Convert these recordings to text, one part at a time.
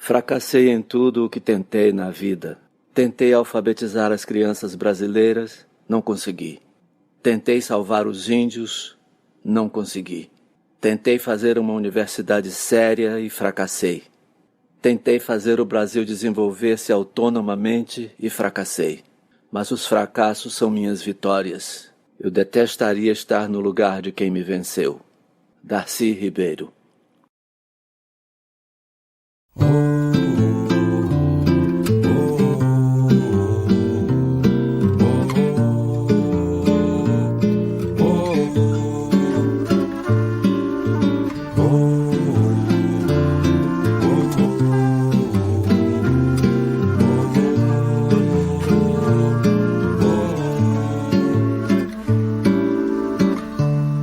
Fracassei em tudo o que tentei na vida. Tentei alfabetizar as crianças brasileiras, não consegui. Tentei salvar os índios, não consegui. Tentei fazer uma universidade séria e fracassei. Tentei fazer o Brasil desenvolver-se autonomamente e fracassei. Mas os fracassos são minhas vitórias. Eu detestaria estar no lugar de quem me venceu. Darcy Ribeiro.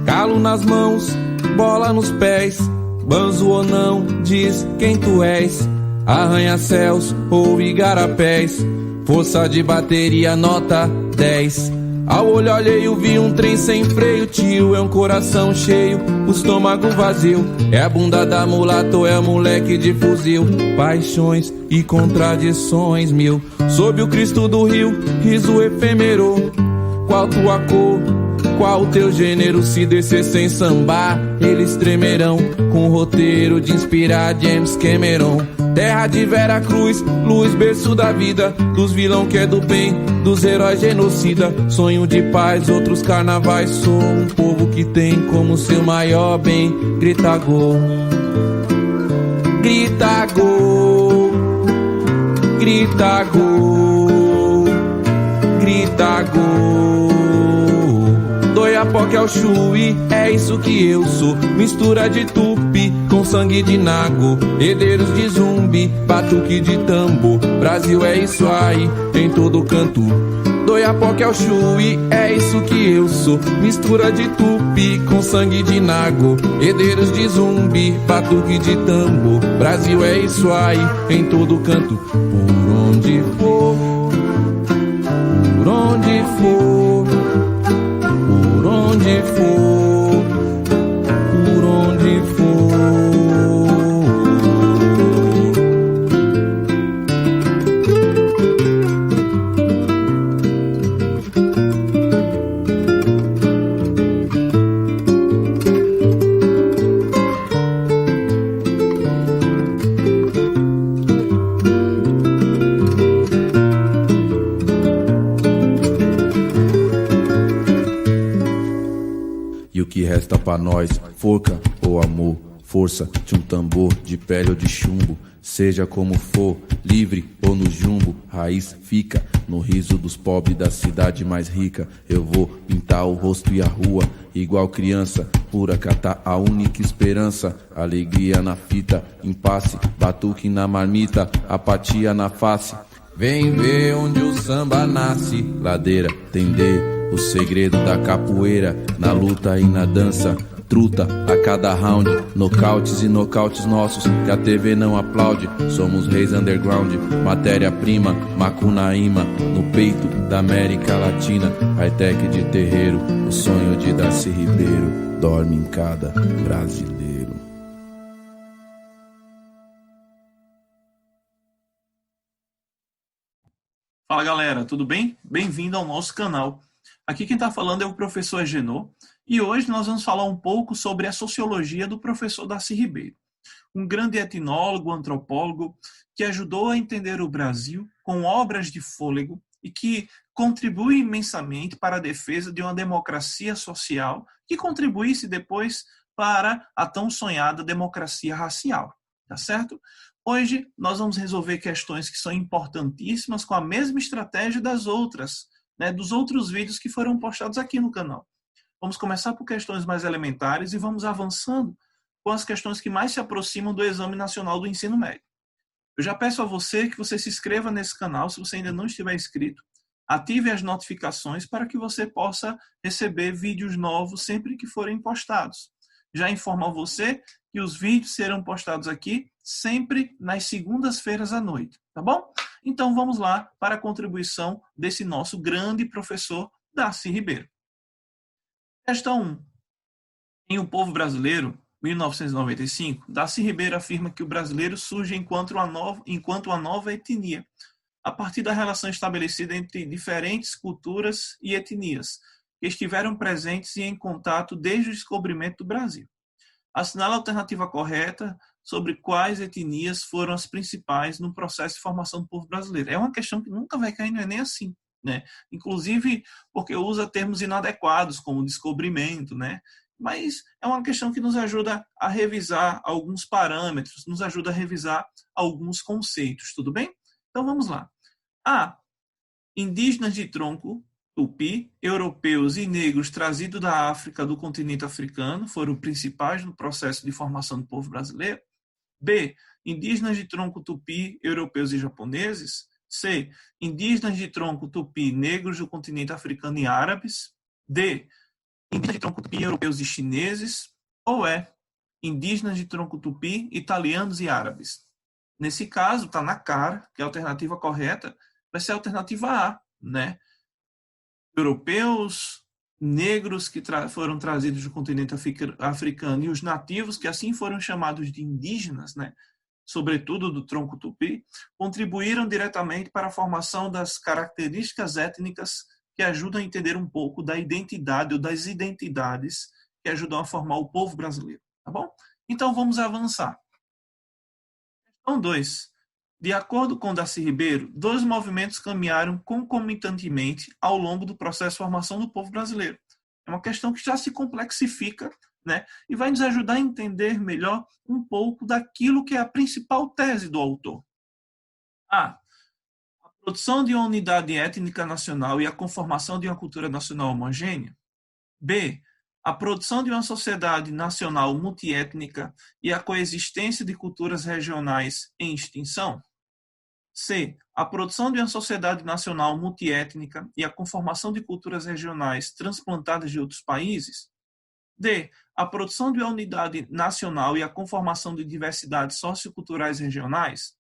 Calo nas mãos, bola nos pés, banzo ou não, diz quem tu és. Arranha-céus ou igarapés, força de bateria nota 10. Ao olho alheio vi um trem sem freio, tio, é um coração cheio, o estômago vazio. É a bunda da mulata ou é o moleque de fuzil, paixões e contradições mil. Sob o Cristo do Rio, riso efêmero, qual tua cor? Qual o teu gênero? Se descer sem sambar, eles tremerão, com o roteiro de inspirar James Cameron. Terra de Vera Cruz, luz, berço da vida, dos vilão que é do bem, dos heróis genocida. Sonho de paz, outros carnavais. Sou um povo que tem como seu maior bem. Grita gol, grita gol, grita gol, grita gol. Doiapoque ao Chuí, é isso que eu sou. Mistura de tupi com sangue de nago, herdeiros de zumbi, batuque de tambor. Brasil é isso aí, em todo canto. Doiapoque ao Chuí, é isso que eu sou. Mistura de tupi com sangue de nago, herdeiros de zumbi, batuque de tambor. Brasil é isso aí, em todo canto. Por onde for, por onde for, por onde for, por onde for. E o que resta pra nós, forca ou amor, força de um tambor, de pele ou de chumbo. Seja como for, livre ou no jumbo, raiz fica no riso dos pobres da cidade mais rica. Eu vou pintar o rosto e a rua, igual criança, pura catar a única esperança. Alegria na fita, impasse, batuque na marmita, apatia na face. Vem ver onde o samba nasce, ladeira, entender o segredo da capoeira, na luta e na dança, truta a cada round, nocautes e nocautes nossos, que a TV não aplaude. Somos reis underground, matéria-prima, Macunaíma, no peito da América Latina. High-tech de terreiro, o sonho de Darcy Ribeiro, dorme em cada brasileiro. Fala galera, tudo bem? Bem-vindo ao nosso canal. Aqui quem está falando é o professor Agenor e hoje nós vamos falar um pouco sobre a sociologia do professor Darcy Ribeiro, um grande etnólogo, antropólogo que ajudou a entender o Brasil com obras de fôlego e que contribui imensamente para a defesa de uma democracia social que contribuísse depois para a tão sonhada democracia racial, tá certo? Hoje nós vamos resolver questões que são importantíssimas com a mesma estratégia das outras, dos outros vídeos que foram postados aqui no canal. Vamos começar por questões mais elementares e vamos avançando com as questões que mais se aproximam do Exame Nacional do Ensino Médio. Eu já peço a você que você se inscreva nesse canal, se você ainda não estiver inscrito, ative as notificações para que você possa receber vídeos novos sempre que forem postados. Já informo a você que os vídeos serão postados aqui sempre nas segundas-feiras à noite, tá bom? Então vamos lá para a contribuição desse nosso grande professor Darcy Ribeiro. Questão 1. Em o povo brasileiro, 1995, Darcy Ribeiro afirma que o brasileiro surge enquanto uma nova etnia, a partir da relação estabelecida entre diferentes culturas e etnias, que estiveram presentes e em contato desde o descobrimento do Brasil. Assinala a alternativa correta sobre quais etnias foram as principais no processo de formação do povo brasileiro. É uma questão que nunca vai cair no Enem assim, né? Inclusive porque usa termos inadequados, como descobrimento, né? Mas é uma questão que nos ajuda a revisar alguns parâmetros, nos ajuda a revisar alguns conceitos, tudo bem? Então vamos lá. A. Indígenas de tronco tupi, europeus e negros trazidos da África, do continente africano, foram principais no processo de formação do povo brasileiro. B. Indígenas de tronco tupi, europeus e japoneses. C. Indígenas de tronco tupi, negros do continente africano e árabes. D. Indígenas de tronco tupi, europeus e chineses. Ou E. Indígenas de tronco tupi, italianos e árabes. Nesse caso, está na cara que a alternativa correta vai ser a alternativa A, né? Europeus, negros que foram trazidos do continente africano e os nativos, que assim foram chamados de indígenas, né, sobretudo do tronco tupi, contribuíram diretamente para a formação das características étnicas que ajudam a entender um pouco da identidade ou das identidades que ajudam a formar o povo brasileiro, tá bom? Então vamos avançar. Questão 2. De acordo com Darcy Ribeiro, dois movimentos caminharam concomitantemente ao longo do processo de formação do povo brasileiro. É uma questão que já se complexifica, né, e vai nos ajudar a entender melhor um pouco daquilo que é a principal tese do autor. A. A produção de uma unidade étnica nacional e a conformação de uma cultura nacional homogênea. B. A produção de uma sociedade nacional multiétnica e a coexistência de culturas regionais em extinção. C. A produção de uma sociedade nacional multiétnica e a conformação de culturas regionais transplantadas de outros países. D. A produção de uma unidade nacional e a conformação de diversidades socioculturais regionais.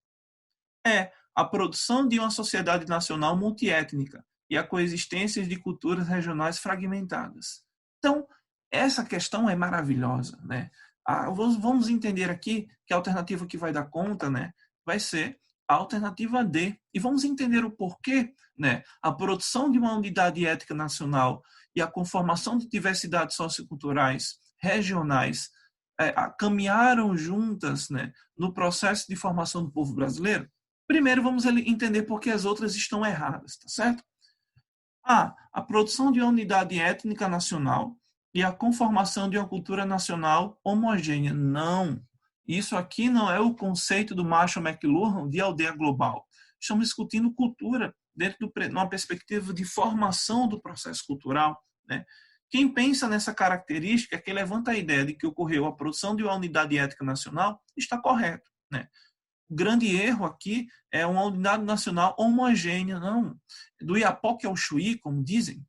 E. A produção de uma sociedade nacional multiétnica e a coexistência de culturas regionais fragmentadas. Então, essa questão é maravilhosa, né? Vamos entender aqui que a alternativa que vai dar conta, né, vai ser a alternativa D. E vamos entender o porquê, né? A produção de uma unidade étnica nacional e a conformação de diversidades socioculturais regionais caminharam juntas, né, no processo de formação do povo brasileiro. Primeiro, vamos entender por que as outras estão erradas, tá certo? A produção de uma unidade étnica nacional e a conformação de uma cultura nacional homogênea. Não. Isso aqui não é o conceito do Marshall McLuhan de aldeia global. Estamos discutindo cultura dentro de uma perspectiva de formação do processo cultural, né? Quem pensa nessa característica, que levanta a ideia de que ocorreu a produção de uma unidade étnica nacional, está correto, né? O grande erro aqui é uma unidade nacional homogênea, não. Do Iapoque ao Chuí, como dizem,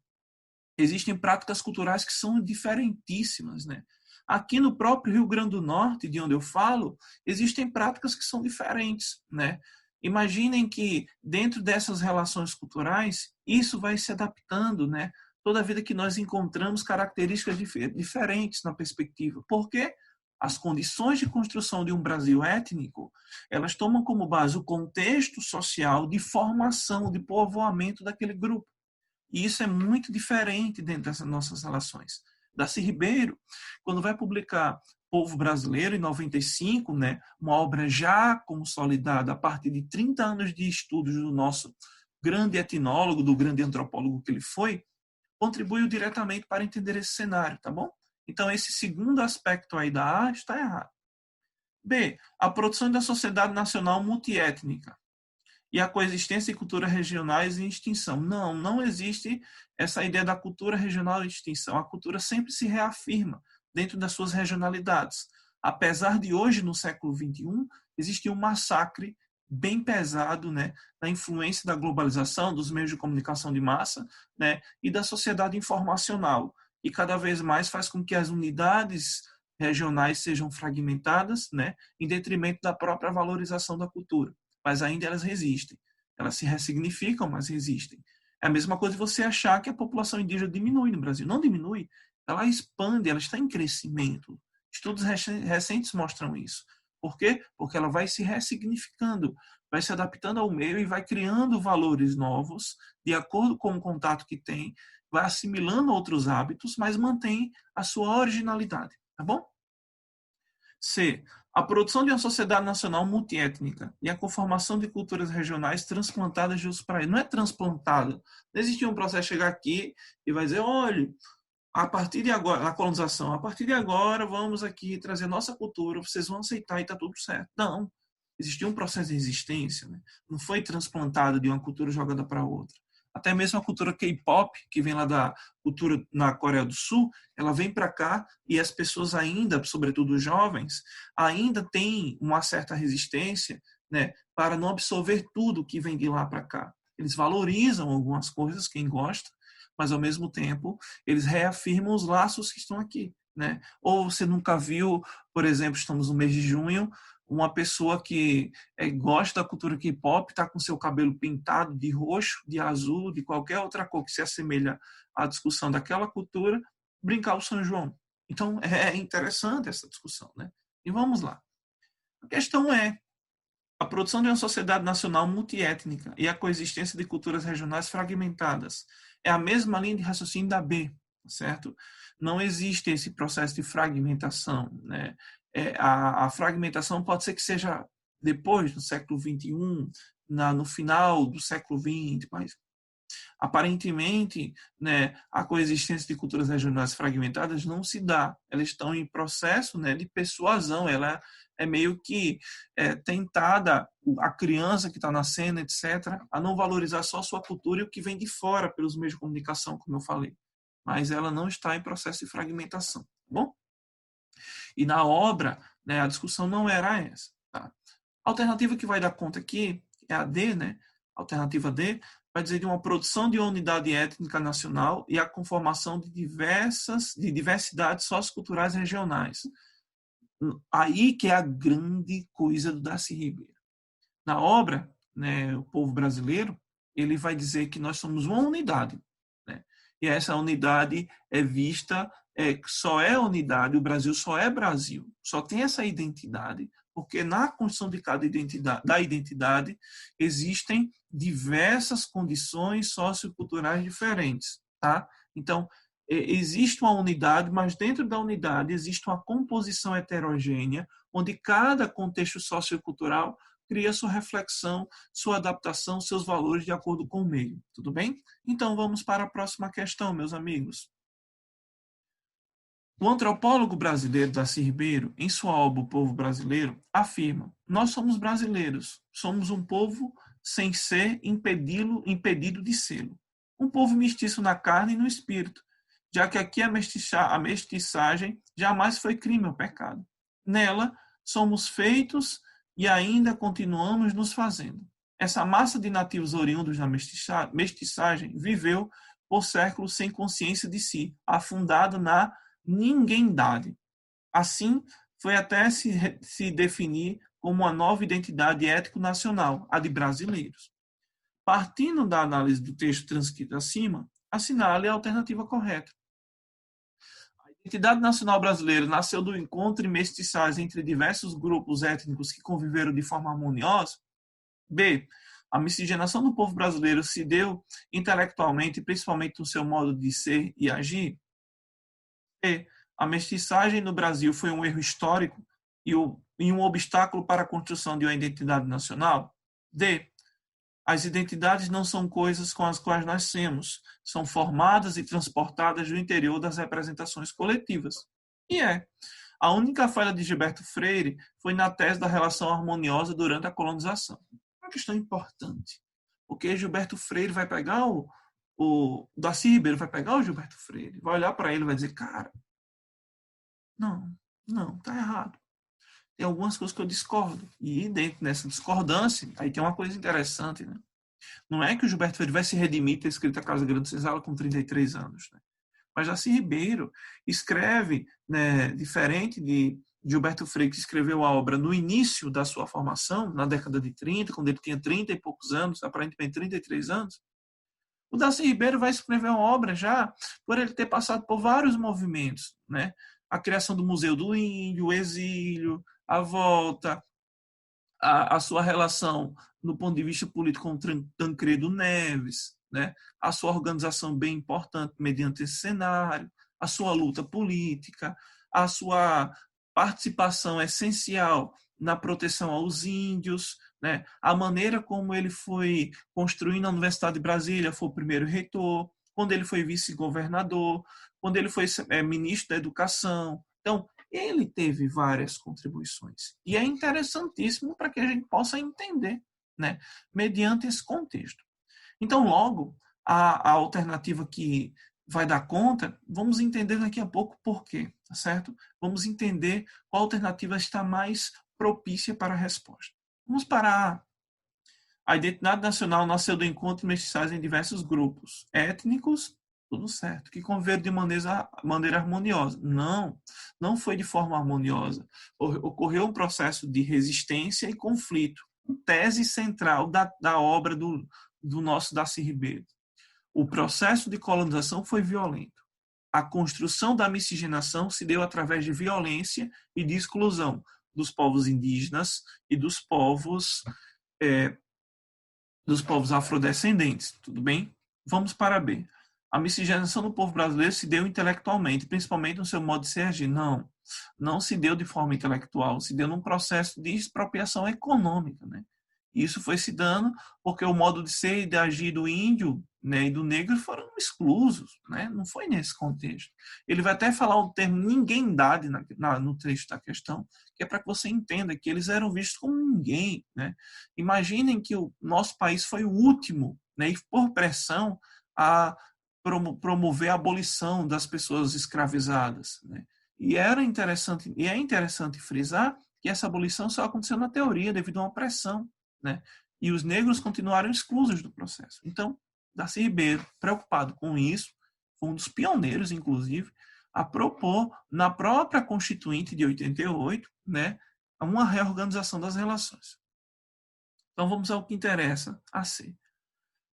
existem práticas culturais que são diferentíssimas, né? Aqui no próprio Rio Grande do Norte, de onde eu falo, existem práticas que são diferentes, né? Imaginem que dentro dessas relações culturais, isso vai se adaptando, né? Toda vida que nós encontramos características diferentes na perspectiva. Porque as condições de construção de um Brasil étnico, elas tomam como base o contexto social de formação, de povoamento daquele grupo. E isso é muito diferente dentro dessas nossas relações. Darcy Ribeiro, quando vai publicar Povo Brasileiro, em 95, né, uma obra já consolidada a partir de 30 anos de estudos do nosso grande etnólogo, do grande antropólogo que ele foi, contribuiu diretamente para entender esse cenário, tá bom? Então, esse segundo aspecto aí da A está errado. B. A produção da sociedade nacional multiétnica e a coexistência de culturas regionais em extinção. Não existe essa ideia da cultura regional em extinção. A cultura sempre se reafirma dentro das suas regionalidades. Apesar de hoje, no século XXI, existe um massacre bem pesado, né, da influência da globalização, dos meios de comunicação de massa, né, e da sociedade informacional. E cada vez mais faz com que as unidades regionais sejam fragmentadas, né, em detrimento da própria valorização da cultura. Mas ainda elas resistem. Elas se ressignificam, mas resistem. É a mesma coisa de você achar que a população indígena diminui no Brasil. Não diminui, ela expande, ela está em crescimento. Estudos recentes mostram isso. Por quê? Porque ela vai se ressignificando, vai se adaptando ao meio e vai criando valores novos, de acordo com o contato que tem, vai assimilando outros hábitos, mas mantém a sua originalidade. Tá bom? C. A produção de uma sociedade nacional multiétnica e a conformação de culturas regionais transplantadas de outros países. Não é transplantada. Não existe um processo de chegar aqui e vai dizer, olha, a partir de agora, na colonização, a partir de agora vamos aqui trazer nossa cultura, vocês vão aceitar e está tudo certo. Não. Existia um processo de resistência. Né? Não foi transplantado de uma cultura jogada para outra. Até mesmo a cultura K-pop, que vem lá da cultura na Coreia do Sul, ela vem para cá e as pessoas ainda, sobretudo os jovens, ainda têm uma certa resistência, né, para não absorver tudo que vem de lá para cá. Eles valorizam algumas coisas, quem gosta, mas ao mesmo tempo eles reafirmam os laços que estão aqui. Né? Ou você nunca viu, por exemplo, estamos no mês de junho, uma pessoa que gosta da cultura K-pop, está com seu cabelo pintado de roxo, de azul, de qualquer outra cor que se assemelha à discussão daquela cultura, brincar o São João. Então, é interessante essa discussão. Né? E vamos lá. A questão é a produção de uma sociedade nacional multiétnica e a coexistência de culturas regionais fragmentadas. É a mesma linha de raciocínio da B, certo? Não existe esse processo de fragmentação, né? A fragmentação pode ser que seja depois, no século XXI, no final do século XX, mas aparentemente, né, a coexistência de culturas regionais fragmentadas não se dá. Elas estão em processo, né, de persuasão, ela é meio que tentada, a criança que está nascendo, etc., a não valorizar só a sua cultura e o que vem de fora pelos meios de comunicação, como eu falei. Mas ela não está em processo de fragmentação, tá bom? E na obra, né, a discussão não era essa. Tá? A alternativa que vai dar conta aqui é a D, né? A alternativa D vai dizer de uma produção de uma unidade étnica nacional e a conformação de diversidades socioculturais regionais. Aí que é a grande coisa do Darcy Ribeiro. Na obra, né, O Povo Brasileiro, ele vai dizer que nós somos uma unidade. Né? E essa unidade é vista, só é unidade, o Brasil só é Brasil, só tem essa identidade, porque na construção de cada identidade existem diversas condições socioculturais diferentes. Tá? Então, existe uma unidade, mas dentro da unidade existe uma composição heterogênea, onde cada contexto sociocultural cria sua reflexão, sua adaptação, seus valores de acordo com o meio. Tudo bem? Então vamos para a próxima questão, meus amigos. O antropólogo brasileiro Darcy Ribeiro, em sua obra O Povo Brasileiro, afirma: nós somos brasileiros, somos um povo sem ser impedido de sê-lo. Um povo mestiço na carne e no espírito, já que aqui a mestiçagem jamais foi crime ou pecado. Nela, somos feitos e ainda continuamos nos fazendo. Essa massa de nativos oriundos da mestiçagem viveu por séculos sem consciência de si, afundado na ninguémdade. Assim, foi até se definir como uma nova identidade étnico-nacional, a de brasileiros. Partindo da análise do texto transcrito acima, assinale a alternativa correta. A identidade nacional brasileira nasceu do encontro e mestiçagem entre diversos grupos étnicos que conviveram de forma harmoniosa. B. A miscigenação do povo brasileiro se deu intelectualmente, principalmente no seu modo de ser e agir. C. A mestiçagem no Brasil foi um erro histórico e um obstáculo para a construção de uma identidade nacional. D. As identidades não são coisas com as quais nascemos, são formadas e transportadas do interior das representações coletivas. E a única falha de Gilberto Freire foi na tese da relação harmoniosa durante a colonização. Uma questão importante, porque Gilberto Freire vai pegar o Darcy Ribeiro vai pegar o Gilberto Freire, vai olhar para ele e vai dizer, cara, não, tá errado. Tem algumas coisas que eu discordo. E dentro dessa discordância, aí tem uma coisa interessante, né? Não é que o Gilberto Freire vai se redimir ter escrito A Casa Grande Senzala com 33 anos, né? Mas Darcy Ribeiro escreve, né, diferente de Gilberto Freire, que escreveu a obra no início da sua formação, na década de 30, quando ele tinha 30 e poucos anos, aparentemente 33 anos. O Darcy Ribeiro vai escrever uma obra já por ele ter passado por vários movimentos, né? a criação do Museu do Índio, o exílio, a volta, a sua relação no ponto de vista político com Tancredo Neves, né? A sua organização bem importante mediante esse cenário, a sua luta política, a sua participação essencial na proteção aos índios, né? A maneira como ele foi construindo a Universidade de Brasília, foi o primeiro reitor, quando ele foi vice-governador, quando ele foi ministro da Educação. Então, ele teve várias contribuições. E é interessantíssimo para que a gente possa entender, né, mediante esse contexto. Então, logo, a alternativa que vai dar conta, vamos entender daqui a pouco por quê, tá certo? Vamos entender qual alternativa está mais propícia para a resposta. Vamos parar. A identidade nacional nasceu do encontro de mestiçagem em diversos grupos étnicos, tudo certo, que conviveram de maneira harmoniosa. Não foi de forma harmoniosa. Ocorreu um processo de resistência e conflito. Tese central da obra do nosso Darcy Ribeiro. O processo de colonização foi violento. A construção da miscigenação se deu através de violência e de exclusão dos povos indígenas e dos povos afrodescendentes. Tudo bem? Vamos para B. A miscigenação do povo brasileiro se deu intelectualmente, principalmente no seu modo de se agir. Não se deu de forma intelectual, se deu num processo de expropriação econômica, né? Isso foi se dando porque o modo de ser e de agir do índio, né, e do negro foram exclusos, né? Não foi nesse contexto. Ele vai até falar o termo ninguém-dade no trecho da questão, que é para que você entenda que eles eram vistos como ninguém, né? Imaginem que o nosso país foi o último, né, e por pressão, a promover a abolição das pessoas escravizadas, né? E é interessante frisar que essa abolição só aconteceu na teoria devido a uma pressão, né? E os negros continuaram exclusos do processo. Então, Darcy Ribeiro, preocupado com isso, foi um dos pioneiros, inclusive, a propor na própria Constituinte de 88, né, uma reorganização das relações. Então, vamos ao que interessa a ser.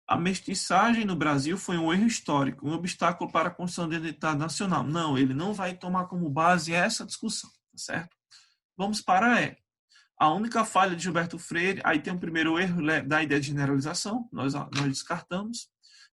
A mestiçagem no Brasil foi um erro histórico, um obstáculo para a construção da identidade nacional. Não, ele não vai tomar como base essa discussão, tá certo? Vamos para E. A única falha de Gilberto Freire, aí tem o primeiro erro da ideia de generalização, nós descartamos,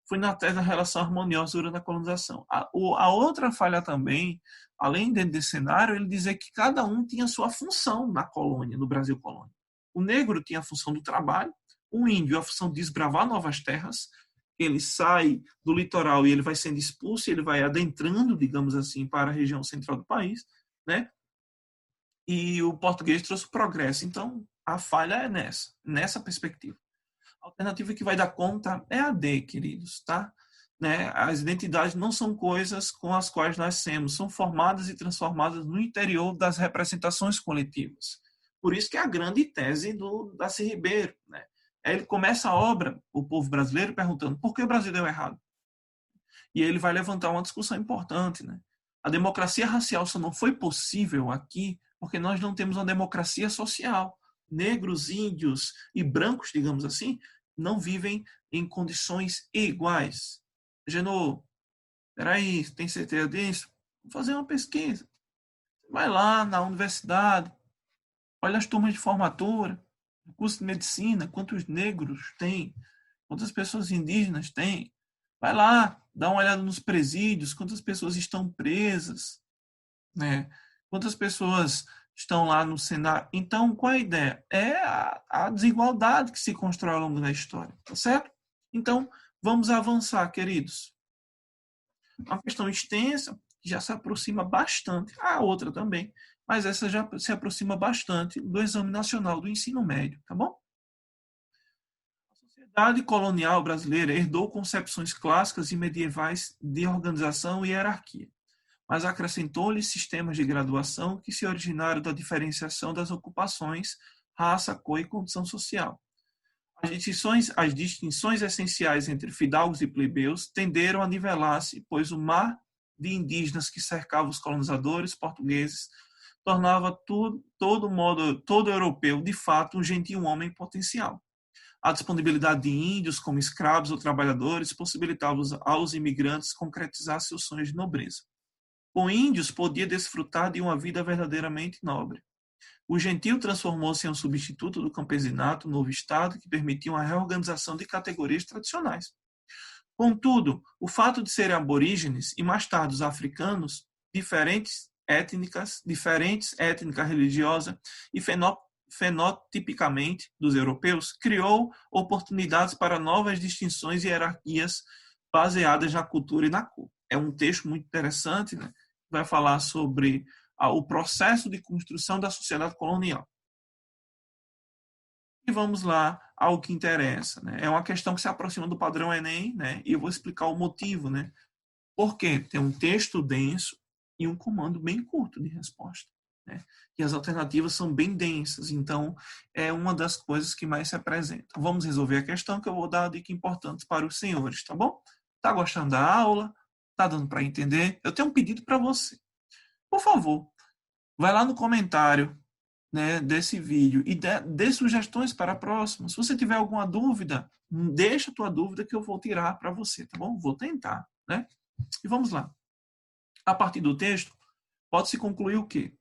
foi na tese da relação harmoniosa durante a colonização. A outra falha também, além desse cenário, ele dizer que cada um tinha sua função na colônia, no Brasil colônia. O negro tinha a função do trabalho, o índio a função de desbravar novas terras, ele sai do litoral e ele vai sendo expulso, ele vai adentrando, digamos assim, para a região central do país, né? E o português trouxe o progresso. Então, a falha é nessa perspectiva. A alternativa que vai dar conta é a D, queridos, tá? Né? As identidades não são coisas com as quais nascemos, são formadas e transformadas no interior das representações coletivas. Por isso que é a grande tese do Darcy Ribeiro, né? Ele começa a obra, o povo brasileiro, perguntando por que o Brasil deu errado? E ele vai levantar uma discussão importante, né? A democracia racial só não foi possível aqui porque nós não temos uma democracia social. Negros, índios e brancos, digamos assim, não vivem em condições iguais. Genô, peraí, tem certeza disso? Vou fazer uma pesquisa. Vai lá na universidade, olha as turmas de formatura, o curso de medicina, quantos negros tem, quantas pessoas indígenas tem. Vai lá, dá uma olhada nos presídios, quantas pessoas estão presas, né? Quantas pessoas estão lá no Senado. Então, qual é a ideia? É a desigualdade que se constrói ao longo da história, tá certo? Então, vamos avançar, queridos. Uma questão extensa, que já se aproxima bastante. A outra também, mas essa já se aproxima bastante do Exame Nacional do Ensino Médio, tá bom? A sociedade colonial brasileira herdou concepções clássicas e medievais de organização e hierarquia, mas acrescentou-lhe sistemas de graduação que se originaram da diferenciação das ocupações, raça, cor e condição social. As distinções essenciais entre fidalgos e plebeus tenderam a nivelar-se, pois o mar de indígenas que cercava os colonizadores portugueses tornava todo europeu, de fato, um gentil homem potencial. A disponibilidade de índios como escravos ou trabalhadores possibilitava aos imigrantes concretizar seus sonhos de nobreza. O índio podia desfrutar de uma vida verdadeiramente nobre. O gentil transformou-se em um substituto do campesinato, novo Estado que permitia uma reorganização de categorias tradicionais. Contudo, o fato de serem aborígenes e mais tarde os africanos, diferentes étnica religiosa e fenotipicamente dos europeus, criou oportunidades para novas distinções e hierarquias baseadas na cultura e na cor. É um texto muito interessante, né? Vai falar sobre o processo de construção da sociedade colonial. E vamos lá ao que interessa, né? É uma questão que se aproxima do padrão Enem, né? E eu vou explicar o motivo, né? Porque tem um texto denso e um comando bem curto de resposta, né? E as alternativas são bem densas, então é uma das coisas que mais se apresenta. Vamos resolver a questão que eu vou dar uma dica importante para os senhores, tá bom? Tá gostando da aula? Tá dando para entender? Eu tenho um pedido para você. Por favor, vai lá no comentário, né, desse vídeo e dê sugestões para a próxima. Se você tiver alguma dúvida, deixa a tua dúvida que eu vou tirar para você, tá bom? Vou tentar, né? E vamos lá. A partir do texto, pode-se concluir o quê?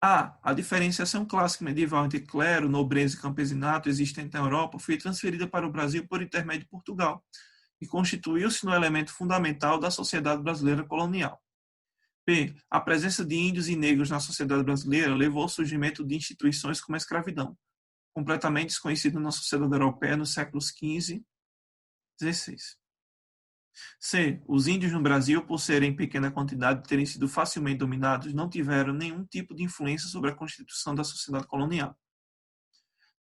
A diferenciação clássica medieval entre clero, nobreza e campesinato existente na Europa foi transferida para o Brasil por intermédio de Portugal e constituiu-se no elemento fundamental da sociedade brasileira colonial. B. A presença de índios e negros na sociedade brasileira levou ao surgimento de instituições como a escravidão, completamente desconhecida na sociedade europeia nos séculos XV e XVI. C. Os índios no Brasil, por serem em pequena quantidade e terem sido facilmente dominados, não tiveram nenhum tipo de influência sobre a constituição da sociedade colonial.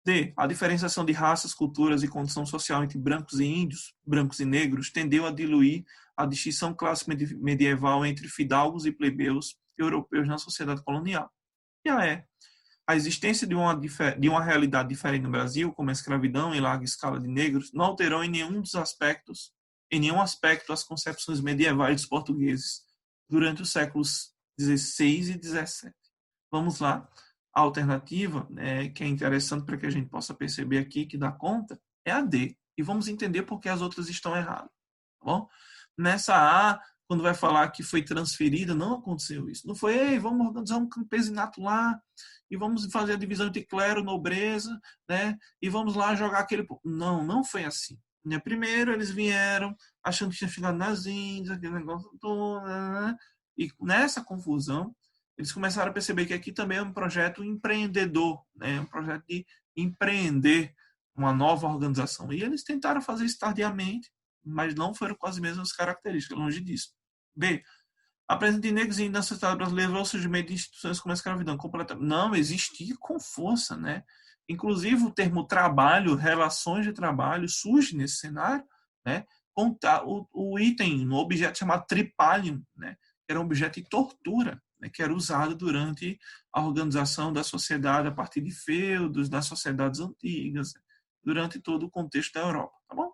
D. A diferenciação de raças, culturas e condição social entre brancos e índios, brancos e negros, tendeu a diluir a distinção clássica medieval entre fidalgos e plebeus europeus na sociedade colonial. E a existência de uma realidade diferente no Brasil, como a escravidão em larga escala de negros, não alterou em nenhum aspecto as concepções medievais dos portugueses durante os séculos XVI e XVII. Vamos lá. A alternativa, né, que é interessante para que a gente possa perceber aqui, que dá conta, é a D. E vamos entender por que as outras estão erradas. Tá bom? Nessa A, quando vai falar que foi transferida, não aconteceu isso. Não foi, ei, vamos organizar um campesinato lá e vamos fazer a divisão entre clero, nobreza, né? E vamos lá jogar aquele... Não foi assim. Primeiro eles vieram achando que tinha ficado nas Índias, aquele negócio todo, né? E nessa confusão, eles começaram a perceber que aqui também é um projeto empreendedor, né? Um projeto de empreender uma nova organização. E eles tentaram fazer isso tardiamente, mas não foram com as mesmas características, longe disso. B. A presença de negros na sociedade brasileira levou ao surgimento de instituições como a escravidão. Não, existia com força, né? Inclusive o termo trabalho, relações de trabalho, surge nesse cenário, né? O item, no objeto chamado tripalium, né? Era um objeto de tortura, né? Que era usado durante a organização da sociedade a partir de feudos, das sociedades antigas, durante todo o contexto da Europa, tá bom?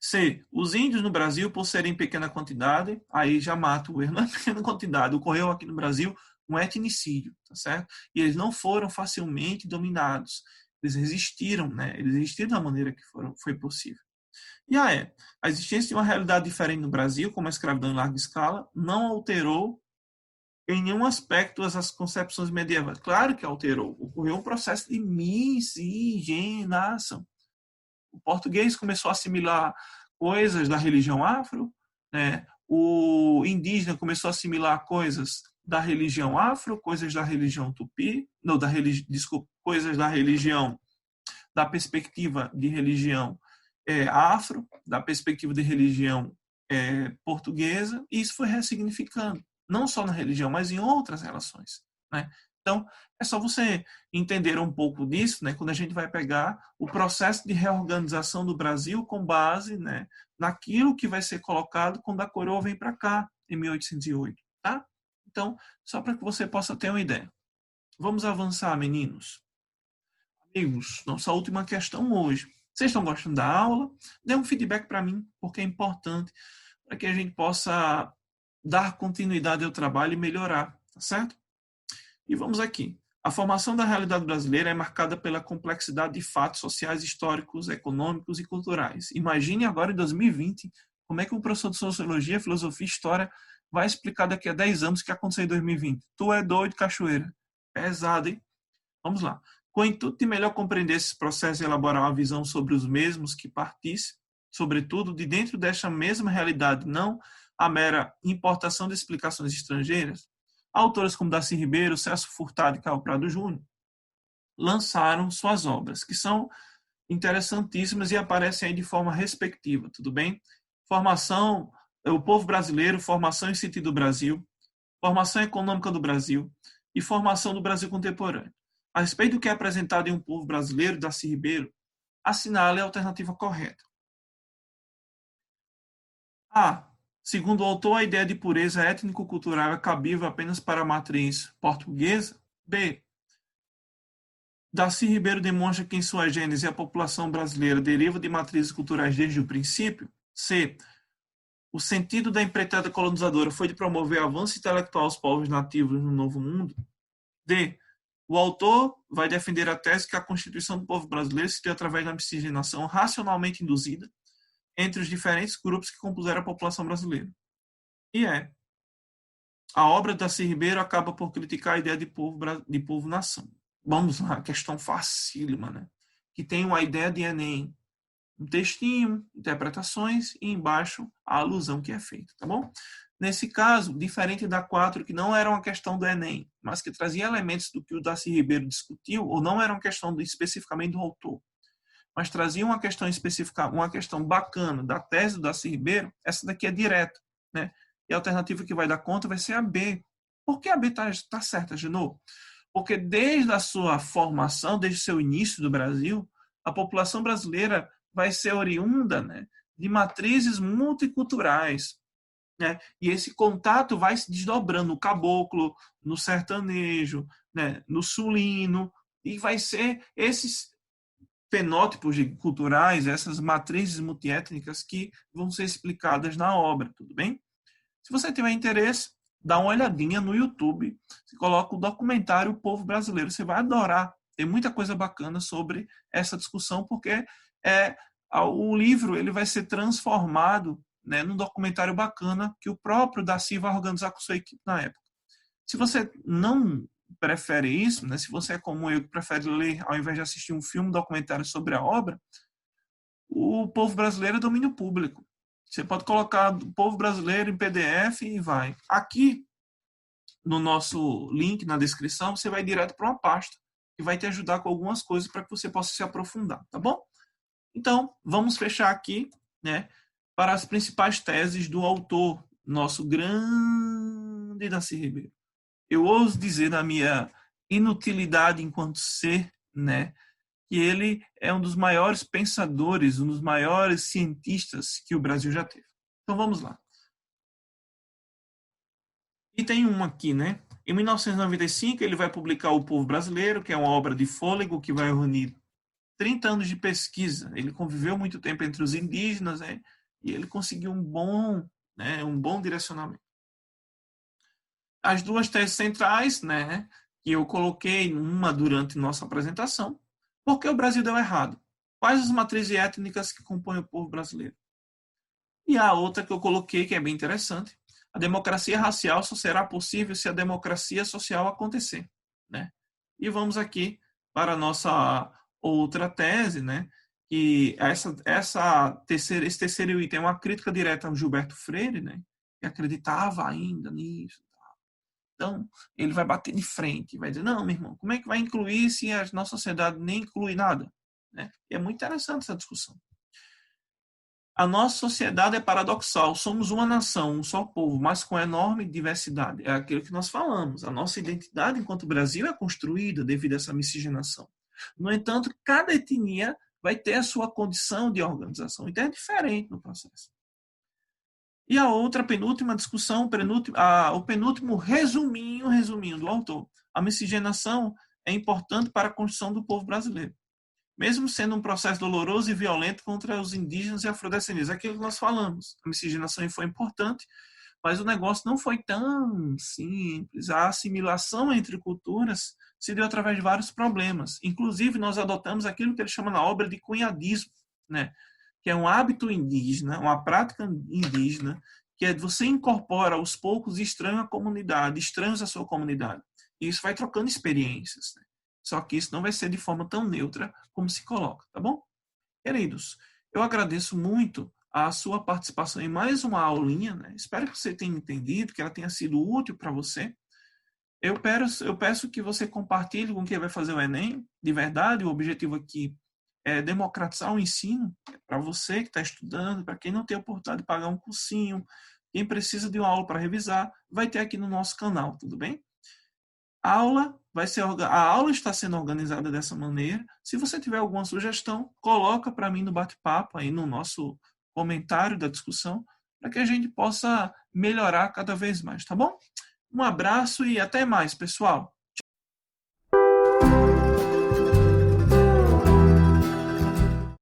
C. Os índios no Brasil, por serem em pequena quantidade, aí já mata o erro, não é pequena quantidade, ocorreu aqui no Brasil um etnicídio, tá certo? E eles não foram facilmente dominados, eles resistiram, né? Eles resistiram da maneira que foi possível. E a existência de uma realidade diferente no Brasil, como a escravidão em larga escala, não alterou em nenhum aspecto as concepções medievais. Claro que alterou, ocorreu um processo de miscigenação. O português começou a assimilar coisas da religião afro, né? O indígena começou a assimilar coisas da religião afro, coisas da religião tupi, não, coisas da religião, da perspectiva de religião afro, da perspectiva de religião portuguesa, e isso foi ressignificando, não só na religião, mas em outras relações, né? Então, é só você entender um pouco disso, né, quando a gente vai pegar o processo de reorganização do Brasil com base, né, naquilo que vai ser colocado quando a coroa vem para cá, em 1808. Tá? Então, só para que você possa ter uma ideia. Vamos avançar, meninos. Amigos, nossa última questão hoje. Vocês estão gostando da aula? Dê um feedback para mim, porque é importante para que a gente possa dar continuidade ao trabalho e melhorar, tá certo? E vamos aqui. A formação da realidade brasileira é marcada pela complexidade de fatos sociais, históricos, econômicos e culturais. Imagine agora, em 2020, como é que um professor de Sociologia, Filosofia e História vai explicar daqui a 10 anos o que aconteceu em 2020. Tu é doido, cachoeira. Pesado, hein? Vamos lá. Com o intuito de melhor compreender esses processos e elaborar uma visão sobre os mesmos que partisse, sobretudo, de dentro desta mesma realidade, não a mera importação de explicações estrangeiras, autores como Darcy Ribeiro, Celso Furtado e Caio Prado Júnior lançaram suas obras, que são interessantíssimas e aparecem aí de forma respectiva, tudo bem? Formação, o povo brasileiro, formação e sentido do Brasil, formação econômica do Brasil e formação do Brasil contemporâneo. A respeito do que é apresentado em Um Povo Brasileiro, Darcy Ribeiro, assinale a alternativa correta. A. Segundo o autor, a ideia de pureza étnico-cultural é cabível apenas para a matriz portuguesa. B. Darcy Ribeiro demonstra que, em sua gênese, a população brasileira deriva de matrizes culturais desde o princípio. C. O sentido da empreitada colonizadora foi de promover avanço intelectual aos povos nativos no Novo Mundo. D. O autor vai defender a tese que a constituição do povo brasileiro se deu através da miscigenação racionalmente induzida entre os diferentes grupos que compuseram a população brasileira. E a obra de Darcy Ribeiro acaba por criticar a ideia de povo-nação. Vamos lá, questão facílima, né? Que tem uma ideia de Enem, um textinho, interpretações e embaixo a alusão que é feita, tá bom? Nesse caso, diferente da 4, que não era uma questão do Enem, mas que trazia elementos do que o Darcy Ribeiro discutiu, ou não era uma questão especificamente do autor, mas trazia uma questão específica, uma questão bacana da tese do Darcy Ribeiro, essa daqui é direta, né? E a alternativa que vai dar conta vai ser a B. Por que a B está certa, Genô? Porque desde a sua formação, desde o seu início do Brasil, a população brasileira vai ser oriunda, né, de matrizes multiculturais, né? E esse contato vai se desdobrando no caboclo, no sertanejo, né, no sulino, e vai ser esses fenótipos culturais, essas matrizes multiétnicas que vão ser explicadas na obra, tudo bem? Se você tiver interesse, dá uma olhadinha no YouTube, você coloca o documentário O Povo Brasileiro, você vai adorar. Tem muita coisa bacana sobre essa discussão, porque o livro ele vai ser transformado, né, num documentário bacana que o próprio Darcy vai organizar com sua equipe na época. Se você não prefere isso, né, se você é como eu, que prefere ler ao invés de assistir um filme, documentário sobre a obra, O Povo Brasileiro é domínio público. Você pode colocar O Povo Brasileiro em PDF e vai. Aqui, no nosso link na descrição, você vai direto para uma pasta que vai te ajudar com algumas coisas para que você possa se aprofundar, tá bom? Então, vamos fechar aqui, né, para as principais teses do autor, nosso grande Darcy Ribeiro. Eu ouso dizer, na minha inutilidade enquanto ser, né, que ele é um dos maiores pensadores, um dos maiores cientistas que o Brasil já teve. Então vamos lá. E tem um aqui, né? Em 1995 ele vai publicar O Povo Brasileiro, que é uma obra de fôlego que vai reunir 30 anos de pesquisa. Ele conviveu muito tempo entre os indígenas, né? E ele conseguiu um bom direcionamento. As duas teses centrais, né, que eu coloquei uma durante nossa apresentação. Por que o Brasil deu errado? Quais as matrizes étnicas que compõem o povo brasileiro? E a outra que eu coloquei, que é bem interessante, a democracia racial só será possível se a democracia social acontecer, né? E vamos aqui para a nossa outra tese, né, que esse terceiro item é uma crítica direta ao Gilberto Freire, né, que acreditava ainda nisso. Então, ele vai bater de frente, vai dizer, não, meu irmão, como é que vai incluir se a nossa sociedade nem inclui nada? Né? E é muito interessante essa discussão. A nossa sociedade é paradoxal, somos uma nação, um só povo, mas com enorme diversidade. É aquilo que nós falamos, a nossa identidade enquanto Brasil é construída devido a essa miscigenação. No entanto, cada etnia vai ter a sua condição de organização, então é diferente no processo. E a outra penúltima discussão, o penúltimo resuminho do autor. A miscigenação é importante para a construção do povo brasileiro. Mesmo sendo um processo doloroso e violento contra os indígenas e afrodescendentes. É aquilo que nós falamos. A miscigenação foi importante, mas o negócio não foi tão simples. A assimilação entre culturas se deu através de vários problemas. Inclusive, nós adotamos aquilo que ele chama na obra de cunhadismo, né? Que é um hábito indígena, uma prática indígena, que é você incorpora aos poucos estranhos à sua comunidade. E isso vai trocando experiências, né? Só que isso não vai ser de forma tão neutra como se coloca, tá bom? Queridos, eu agradeço muito a sua participação em mais uma aulinha, né? Espero que você tenha entendido, que ela tenha sido útil para você. Eu peço que você compartilhe com quem vai fazer o Enem. De verdade, o objetivo aqui é democratizar o ensino para você que está estudando, para quem não tem a oportunidade de pagar um cursinho, quem precisa de uma aula para revisar, vai ter aqui no nosso canal, tudo bem? A aula está sendo organizada dessa maneira. Se você tiver alguma sugestão, coloca para mim no bate-papo, aí no nosso comentário da discussão, para que a gente possa melhorar cada vez mais, tá bom? Um abraço e até mais, pessoal!